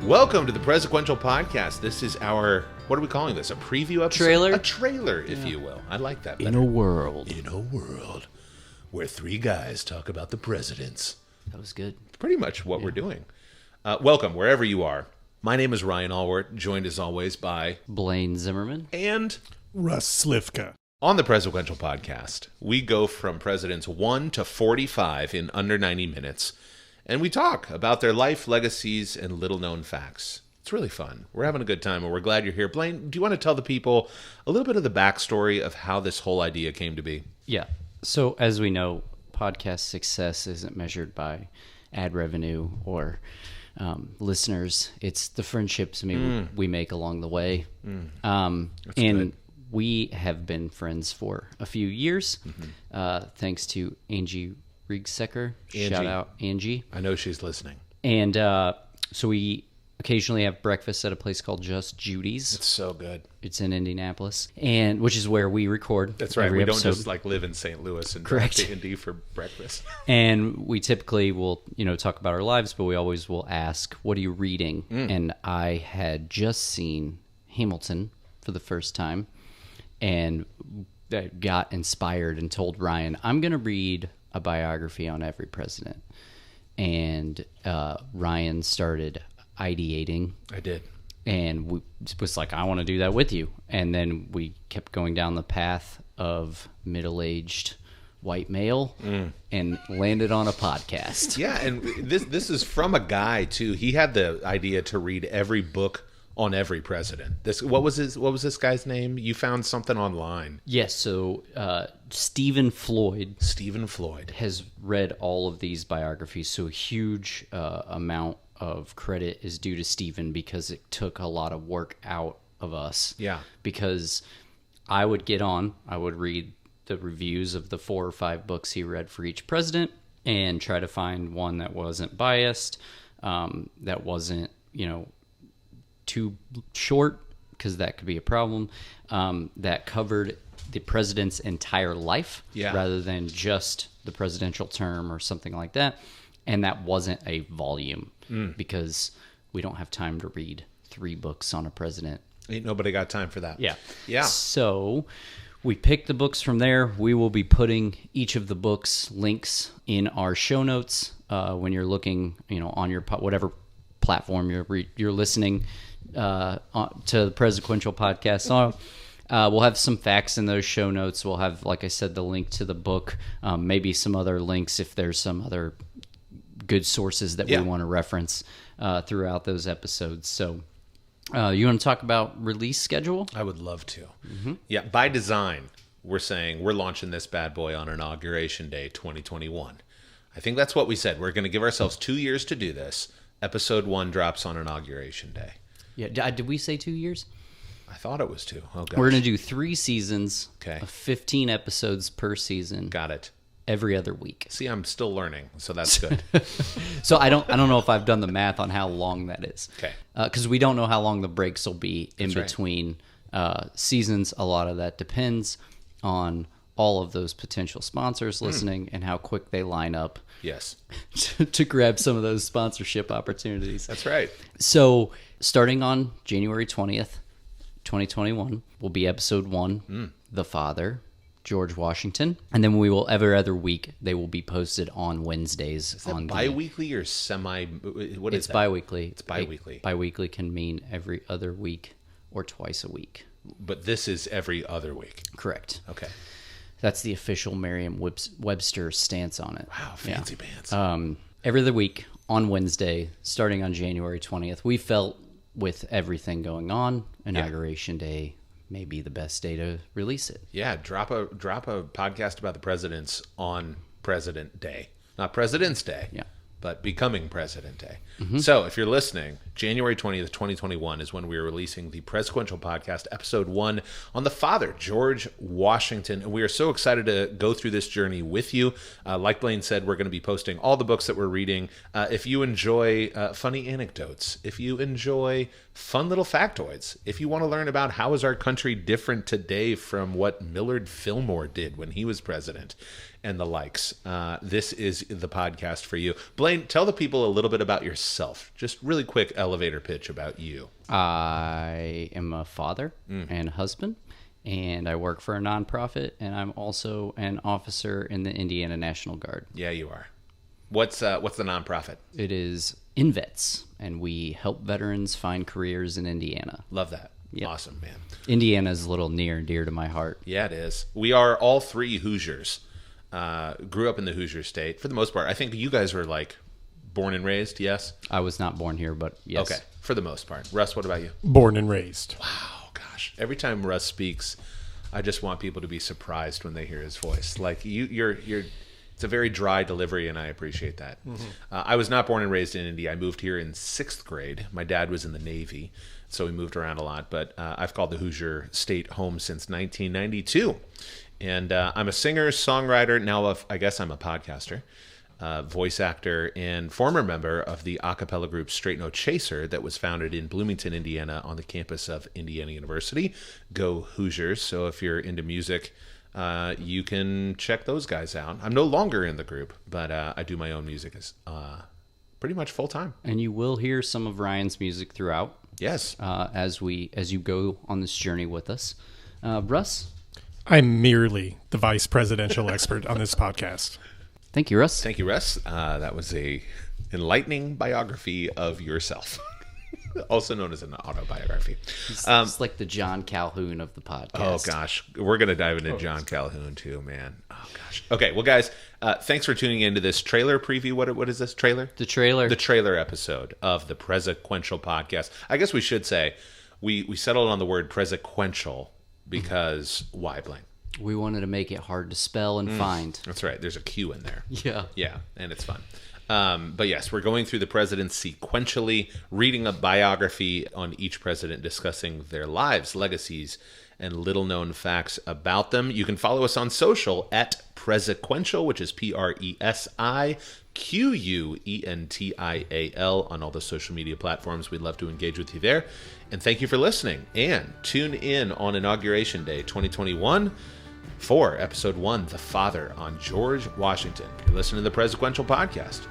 Welcome to the Presiquential Podcast. This is our, what are we calling this? A preview episode? Trailer? A trailer, if you will. I like that better. In a world where three guys talk about the presidents. That was good. Pretty much what we're doing. Welcome, wherever you are. My name is Ryan Allwart, joined as always by Blaine Zimmerman. And Russ Slivka. On the Presiquential Podcast, we go from presidents 1 to 45 in under 90 minutes, and we talk about their life, legacies, and little-known facts. It's really fun. We're having a good time, and we're glad you're here. Blaine, do you want to tell the people a little bit of the backstory of how this whole idea came to be? Yeah. So as we know, podcast success isn't measured by ad revenue or listeners. It's the friendships we make along the way. And good. we have been friends for a few years, thanks to Angie Riegsecker. Shout out, Angie. I know she's listening. And so we occasionally have breakfast at a place called Just Judy's. It's so good. It's in Indianapolis, and which is where we record. That's right. every We episode. don't just like live in St. Louis and drive Correct. to Indy for breakfast. And we typically will, talk about our lives, but we always will ask, "What are you reading?" And I had just seen Hamilton for the first time, and I got inspired and told Ryan, "I'm going to read a biography on every president." And Ryan started ideating. I did. And was like, I want to do that with you. And then we kept going down the path of middle-aged white male and landed on a podcast. Yeah, and this is from a guy too. He had the idea to read every book on every president. What was this guy's name? You found something online. Yes, so Stephen Floyd has read all of these biographies, so a huge amount of credit is due to Stephen because it took a lot of work out of us. Yeah. Because I would read the reviews of the 4 or 5 books he read for each president and try to find one that wasn't biased, that wasn't, too short, because that could be a problem, that covered the president's entire life rather than just the presidential term or something like that. And that wasn't a volume because we don't have time to read 3 books on a president. Ain't nobody got time for that. Yeah. So we picked the books from there. We will be putting each of the books links in our show notes when you're looking, on your whatever platform you're listening to the Presiquential Podcast. So, we'll have some facts in those show notes. We'll have, like I said, the link to the book, maybe some other links if there's some other good sources that we want to reference throughout those episodes. So you want to talk about release schedule? I would love to. Yeah, by design, we're saying we're launching this bad boy on Inauguration Day 2021. I think that's what we said. We're going to give ourselves 2 years to do this. Episode 1 drops on Inauguration Day. Yeah. Did we say 2 years? I thought it was 2. Oh, gosh. We're going to do 3 seasons Okay. of 15 episodes per season. Got it. Every other week. See, I'm still learning, so that's good. So I don't know if I've done the math on how long that is. Okay. Because we don't know how long the breaks will be in That's right. between seasons. A lot of that depends on all of those potential sponsors listening and how quick they line up Yes. to grab some of those sponsorship opportunities. That's right. So starting on January 20th, 2021, will be episode 1, The Father, George Washington. And then we will, every other week, they will be posted on Wednesdays. Is that bi-weekly or semi? What is It's that? bi-weekly. It's bi-weekly. Bi-weekly can mean every other week or twice a week. But this is every other week. Correct. Okay. That's the official Merriam-Webster stance on it. Wow, fancy pants. Every other week on Wednesday, starting on January 20th. We felt with everything going on, Inauguration Day may be the best day to release it. Yeah, drop a podcast about the presidents on President Day. Not President's Day, but becoming President Day. So if you're listening, January 20th, 2021 is when we are releasing the Presiquential Podcast, Episode 1 on the father, George Washington. And we are so excited to go through this journey with you. Like Blaine said, we're going to be posting all the books that we're reading. If you enjoy funny anecdotes, if you enjoy fun little factoids, if you want to learn about how is our country different today from what Millard Fillmore did when he was president, and the likes. This is the podcast for you. Blaine, tell the people a little bit about yourself. Just really quick elevator pitch about you. I am a father and husband, and I work for a nonprofit, and I'm also an officer in the Indiana National Guard. Yeah, you are. What's the nonprofit? It is InVets, and we help veterans find careers in Indiana. Love that. Yep. Awesome, man. Indiana is a little near and dear to my heart. Yeah, it is. We are all three Hoosiers. Grew up in the Hoosier state for the most part. I think you guys were like born and raised, yes? I was not born here, but yes. Okay, for the most part. Russ, what about you? Born and raised. Wow, gosh. Every time Russ speaks, I just want people to be surprised when they hear his voice. Like you're it's a very dry delivery, and I appreciate that. I was not born and raised in Indy. I moved here in 6th grade. My dad was in the Navy, so we moved around a lot. But I've called the Hoosier State home since 1992. And I'm a singer, songwriter. Now I guess I'm a podcaster, voice actor, and former member of the a cappella group Straight No Chaser that was founded in Bloomington, Indiana on the campus of Indiana University. Go Hoosiers. So if you're into music, you can check those guys out. I'm no longer in the group, but I do my own music as pretty much full time. And you will hear some of Ryan's music throughout. Yes. As you go on this journey with us. Russ? I'm merely the vice presidential expert on this podcast. Thank you, Russ. Thank you, Russ. That was a enlightening biography of yourself. Also known as an autobiography. It's like the John Calhoun of the podcast. Oh, gosh. We're going to dive into John Calhoun, too, man. Oh, gosh. Okay, well, guys, thanks for tuning into this trailer preview. What is this, trailer? The trailer. The trailer episode of the Presiquential Podcast. I guess we should say we settled on the word Presiquential because why, Blaine? We wanted to make it hard to spell and find. That's right. There's a Q in there. Yeah. Yeah, and it's fun. But yes, we're going through the presidents sequentially, reading a biography on each president, discussing their lives, legacies, and little-known facts about them. You can follow us on social at Presiquential, which is Presiquential on all the social media platforms. We'd love to engage with you there. And thank you for listening. And tune in on Inauguration Day 2021 for Episode 1, The Father on George Washington. You're listening to the Presiquential Podcast.